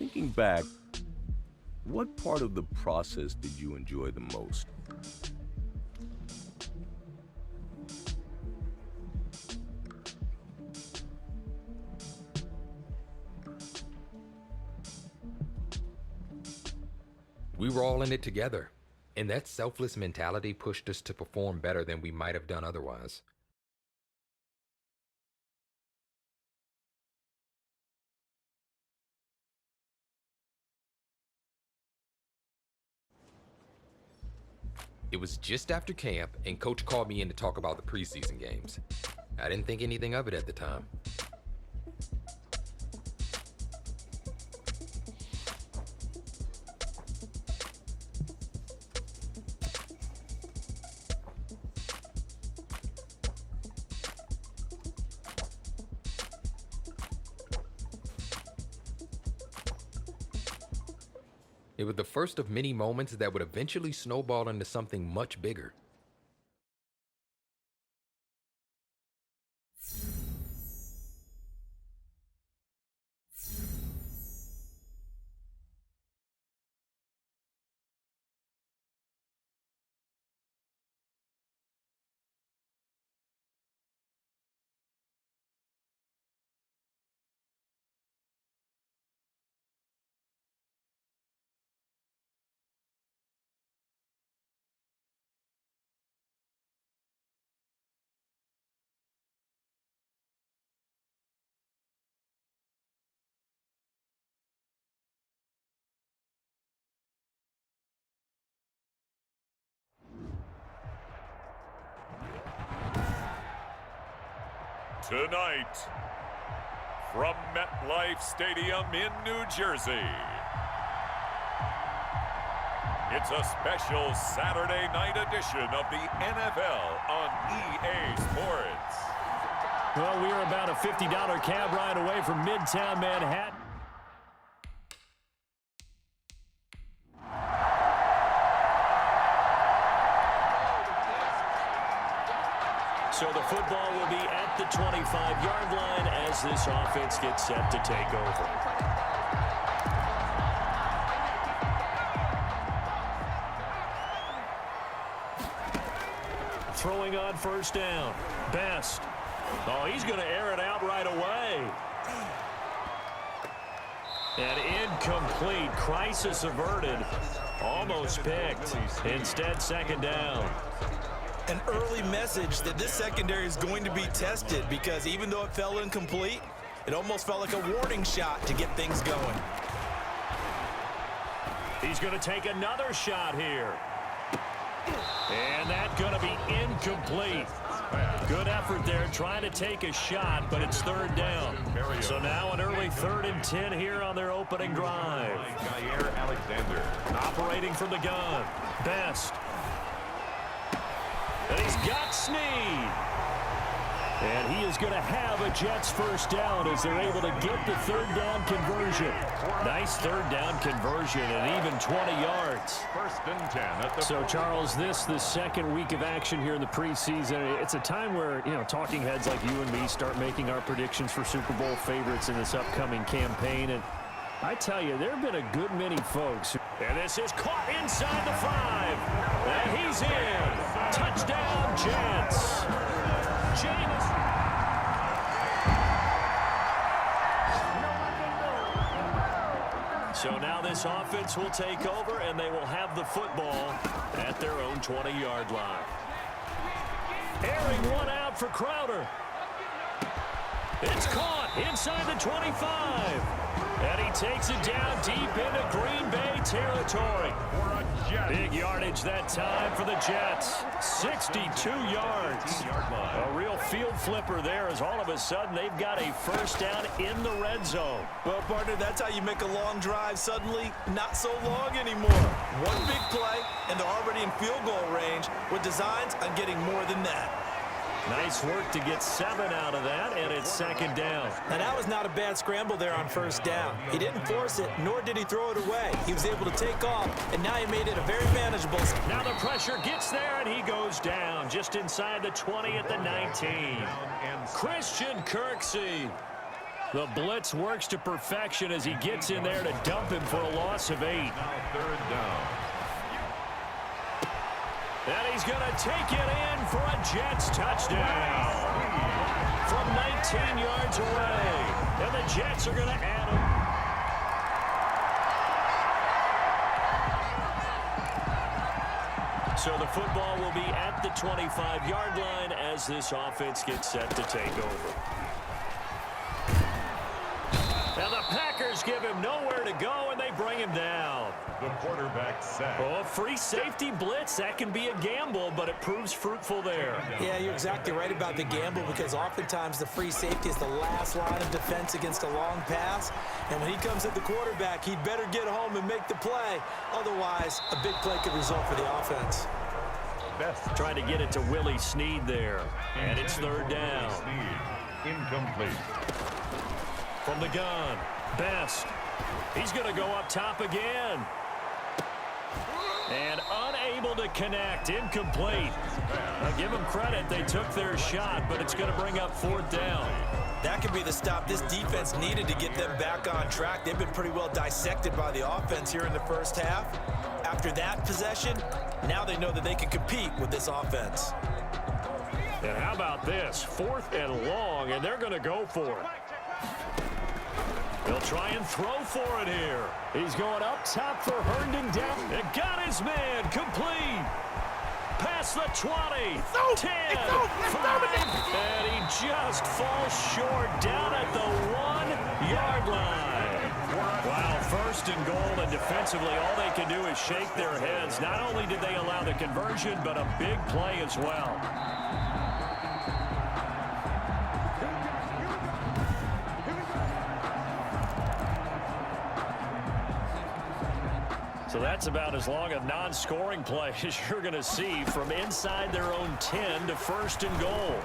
Thinking back, what part of the process did you enjoy the most? We were all in it together, and that selfless mentality pushed us to perform better than we might have done otherwise. It was just after camp, and Coach called me in to talk about the preseason games. I didn't think anything of it at the time. It was the first of many moments that would eventually snowball into something much bigger. Tonight, from Metlife Stadium in New Jersey, it's a special Saturday night edition of the NFL on EA Sports. Well, we are about a $50 cab ride away from Midtown Manhattan. So the football will be at the 25-yard line as this offense gets set to take over. Throwing on first down. Best. Oh, he's going to air it out right away. And incomplete. Crisis averted. Almost picked. Instead, second down. An early message that this secondary is going to be tested, because even though it fell incomplete, it almost felt like a warning shot to get things going. He's going to take another shot here. And that's going to be incomplete. Good effort there trying to take a shot, but it's third down. So now an early 3rd and 10 here on their opening drive. Alexander operating from the gun. Best. And he's got Snead. And he is going to have a Jets first down as they're able to get the third down conversion. Nice third down conversion and even 20 yards. First and 10. So, Charles, the second week of action here in the preseason. It's a time where, talking heads like you and me start making our predictions for Super Bowl favorites in this upcoming campaign. And I tell you, there have been a good many folks. And this is caught inside the 5. And he's in. Touchdown, Jets. So now this offense will take over, and they will have the football at their own 20-yard line. Airing one out for Crowder. It's caught inside the 25. And he takes it down deep into Green Bay territory. Big yardage that time for the Jets. 62 yards. A real field flipper there, as all of a sudden they've got a first down in the red zone. Well, partner, that's how you make a long drive suddenly not so long anymore. One big play, and they're already in field goal range with designs on getting more than that. Nice work to get 7 out of that, and it's second down. And that was not a bad scramble there on first down. He didn't force it, nor did he throw it away. He was able to take off, and now he made it a very manageable. Now the pressure gets there, and he goes down just inside the 20 at the 19. Christian Kirksey. The blitz works to perfection as he gets in there to dump him for a loss of 8. Now third down. And he's going to take it in for a Jets touchdown from 19 yards away. And the Jets are going to add him. So the football will be at the 25-yard line as this offense gets set to take over. Now the Packers give him nowhere to go, and they bring him down. The quarterback sack. Oh, free safety blitz. That can be a gamble, but it proves fruitful there. Yeah, you're exactly right about the gamble because oftentimes the free safety is the last line of defense against a long pass. And when he comes at the quarterback, he'd better get home and make the play. Otherwise, a big play could result for the offense. Best. Trying to get it to Willie Snead there. And it's third down. Incomplete. From the gun, Best. He's going to go up top again. And unable to connect, incomplete. Now give them credit, they took their shot, but it's going to bring up fourth down. That could be the stop this defense needed to get them back on track. They've been pretty well dissected by the offense here in the first half. After that possession, now they know that they can compete with this offense. And how about this? 4th and long, and they're going to go for it. He'll try and throw for it here. He's going up top for Herndon down. And got his man complete. Past the 20, 10, 5, and he just falls short down at the 1-yard line. Wow, first and goal, and defensively all they can do is shake their heads. Not only did they allow the conversion, but a big play as well. So that's about as long a non-scoring play as you're going to see from inside their own 10 to 1st and goal.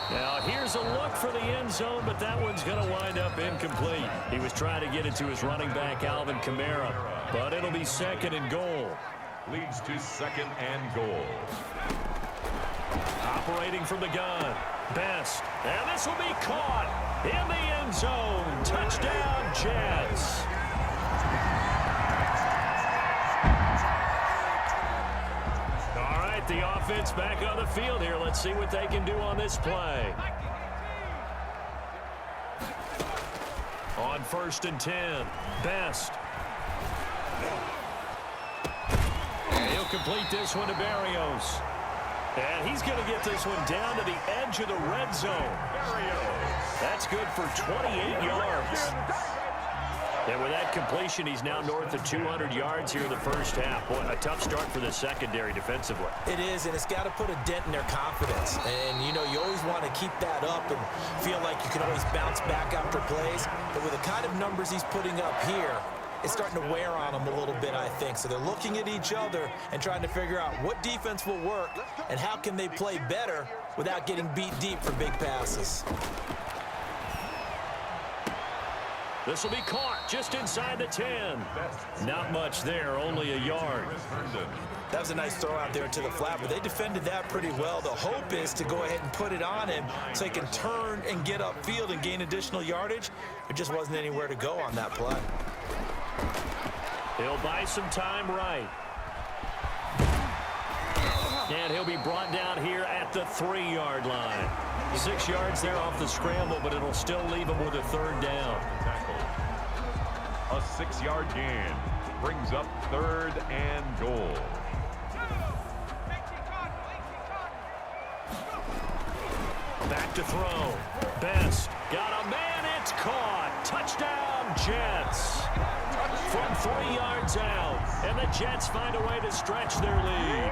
Now here's a look for the end zone, but that one's going to wind up incomplete. He was trying to get it to his running back, Alvin Kamara, but it'll be 2nd and goal. Leads to 2nd and goal. Operating from the gun, Best. And this will be caught in the end zone. Touchdown, Jets. The offense back on the field here. Let's see what they can do on this play. On 1st and 10, Best. And he'll complete this one to Barrios. And he's going to get this one down to the edge of the red zone. That's good for 28 yards. And with that completion, he's now north of 200 yards here in the first half. Boy, a tough start for the secondary defensively. It is, and it's got to put a dent in their confidence. And, you know, you always want to keep that up and feel like you can always bounce back after plays. But with the kind of numbers he's putting up here, it's starting to wear on them a little bit, I think. So they're looking at each other and trying to figure out what defense will work and how can they play better without getting beat deep for big passes. This will be caught just inside the 10. Not much there, only a yard. That was a nice throw out there to the flat, but they defended that pretty well. The hope is to go ahead and put it on him so he can turn and get upfield and gain additional yardage. There just wasn't anywhere to go on that play. He'll buy some time right. And he'll be brought down here at the 3-yard line. 6 yards there off the scramble, but it'll still leave him with a 3rd down. A 6-yard gain brings up 3rd and goal. Back to throw. Best. Got a man. It's caught. Touchdown, Jets. From 3 yards out. And the Jets find a way to stretch their lead.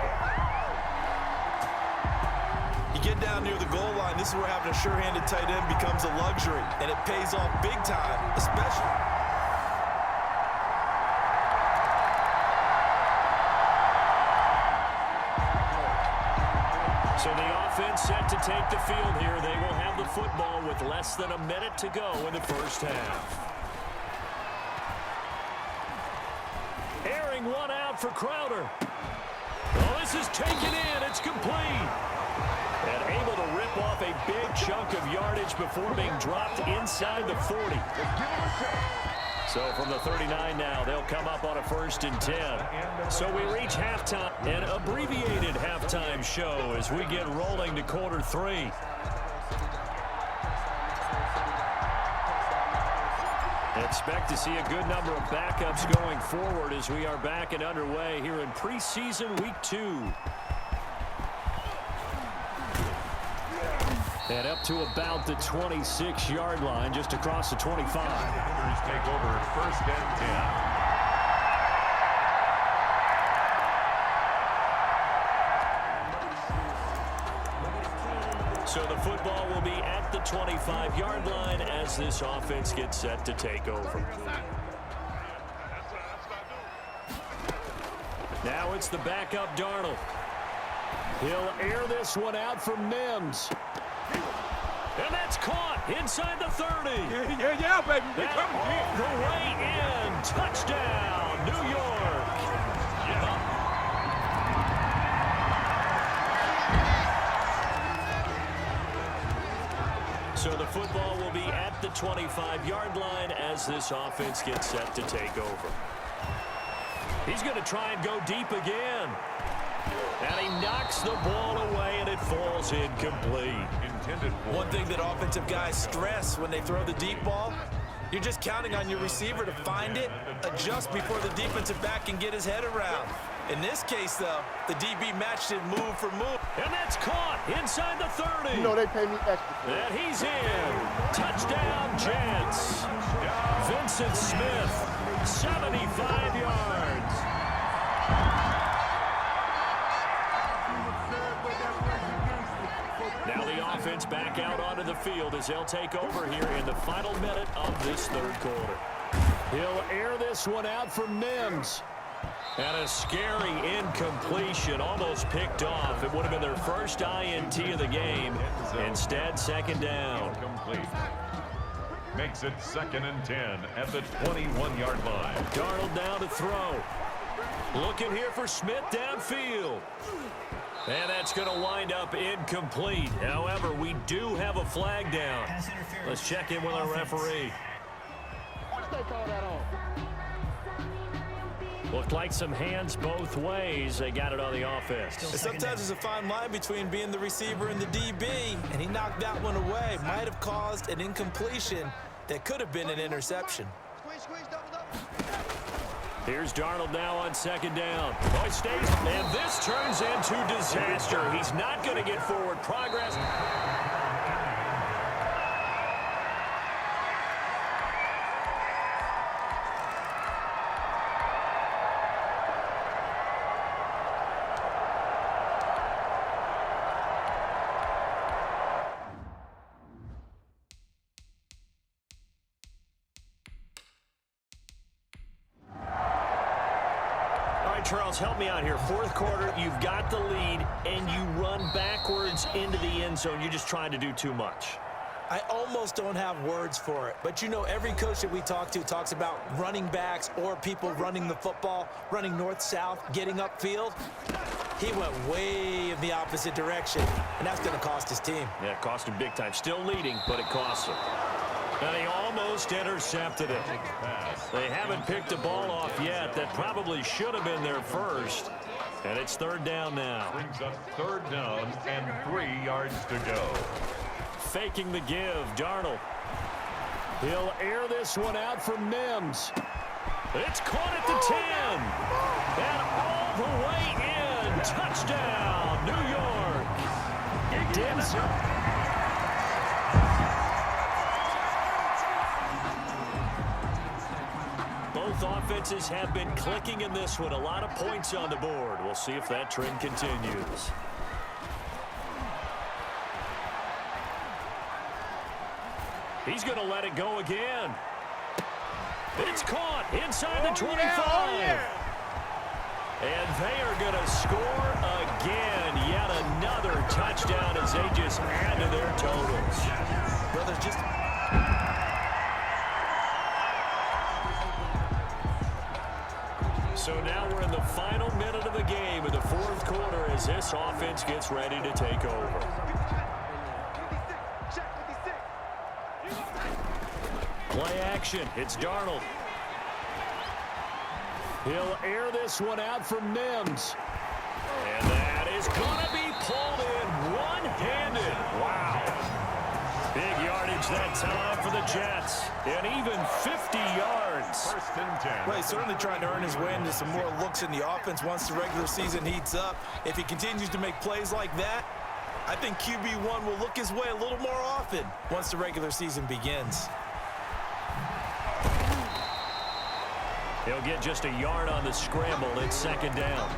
You get down near the goal line, this is where having a sure-handed tight end becomes a luxury, and it pays off big time, especially. So the offense set to take the field here. They will have the football with less than a minute to go in the first half. Airing one out for Crowder. Oh, this is taken in. It's complete. And able to rip chip off a big chunk of yardage before being dropped inside the 40. So from the 39 now, they'll come up on a 1st and 10. So we reach halftime, an abbreviated halftime show as we get rolling to quarter 3. Expect to see a good number of backups going forward as we are back and underway here in preseason week 2. And up to about the 26-yard line, just across the 25. Defenders take over 1st and 10. So the football will be at the 25-yard line as this offense gets set to take over. Now it's the backup Darnold. He'll air this one out for Mims. And that's caught inside the 30. Yeah, baby. That all the way in. Touchdown, New York. So the football will be at the 25-yard line as this offense gets set to take over. He's going to try and go deep again. And he knocks the ball away, and it falls incomplete. One thing that offensive guys stress when they throw the deep ball, you're just counting on your receiver to find it, adjust before the defensive back can get his head around. In this case, though, the DB matched it move for move. And that's caught inside the 30. You know they pay me extra. And he's in. Touchdown, Jets. Vincent Smith, 75 yards. Now the offense back out onto the field as they'll take over here in the final minute of this 3rd quarter. He'll air this one out for Mims. And a scary incompletion, almost picked off. It would have been their first INT of the game. Instead, 2nd down. Incomplete. Makes it 2nd and 10 at the 21-yard line. Darnold down to throw. Looking here for Smith downfield. And that's going to wind up incomplete. However, we do have a flag down. Let's check in with our referee. Looked like some hands both ways. They got it on the offense. Sometimes there's a fine line between being the receiver and the DB, and he knocked that one away. Might have caused an incompletion that could have been an interception. Here's Darnold now on 2nd down. Oh, he stays, and this turns into disaster. He's not going to get forward progress. Charles, help me out here. 4th quarter, you've got the lead, and you run backwards into the end zone. You're just trying to do too much. I almost don't have words for it. But, you know, every coach that we talk to talks about running backs or people running the football, running north-south, getting upfield. He went way in the opposite direction, and that's going to cost his team. Yeah, it cost him big time. Still leading, but it costs him. And he almost intercepted it. They haven't picked the ball off yet. That probably should have been their first. And it's 3rd down now. Brings up 3rd down and 3 yards to go. Faking the give, Darnold. He'll air this one out for Mims. It's caught at the 10. And all the way in. Touchdown, New York. Denson. Both offenses have been clicking in this one. A lot of points on the board. We'll see if that trend continues. He's going to let it go again. It's caught inside the 25. And they are going to score again. Yet another touchdown as they just add to their totals. Brothers, just... So now we're in the final minute of the game in the 4th quarter as this offense gets ready to take over. action. It's Darnold. He'll air this one out for Mims. And that is going to be pulled in one-handed. Wow. Big yardage that time for the Jets. And even 50 yards. First and 10. Well, he's certainly trying to earn his way into some more looks in the offense once the regular season heats up. If he continues to make plays like that, I think QB1 will look his way a little more often once the regular season begins. He'll get just a yard on the scramble. It's second down.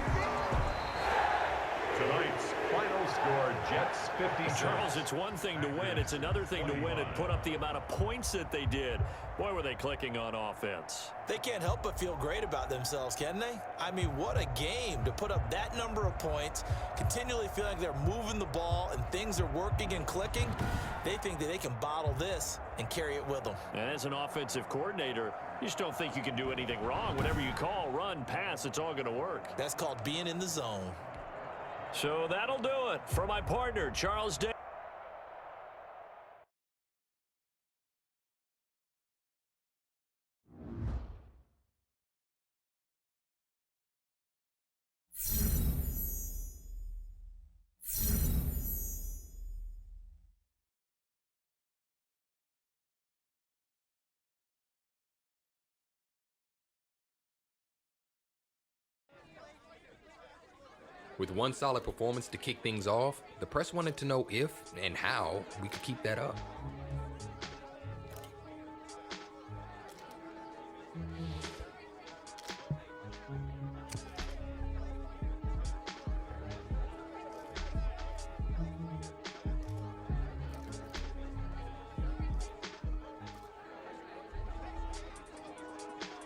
Tonight's final score, Jets 56. Charles, it's one thing to win. It's another thing to win and put up the amount of points that they did. Boy, were they clicking on offense. They can't help but feel great about themselves, can they? I mean, what a game to put up that number of points, continually feeling like they're moving the ball and things are working and clicking. They think that they can bottle this and carry it with them. And as an offensive coordinator, you just don't think you can do anything wrong. Whatever you call, run, pass, it's all going to work. That's called being in the zone. So that'll do it for my partner, Charles Day. With one solid performance to kick things off, the press wanted to know if and how we could keep that up.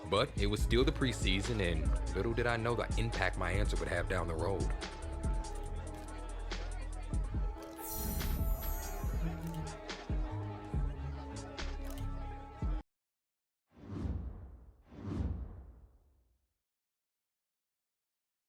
But it was still the preseason, and little did I know the impact my answer would have down the road.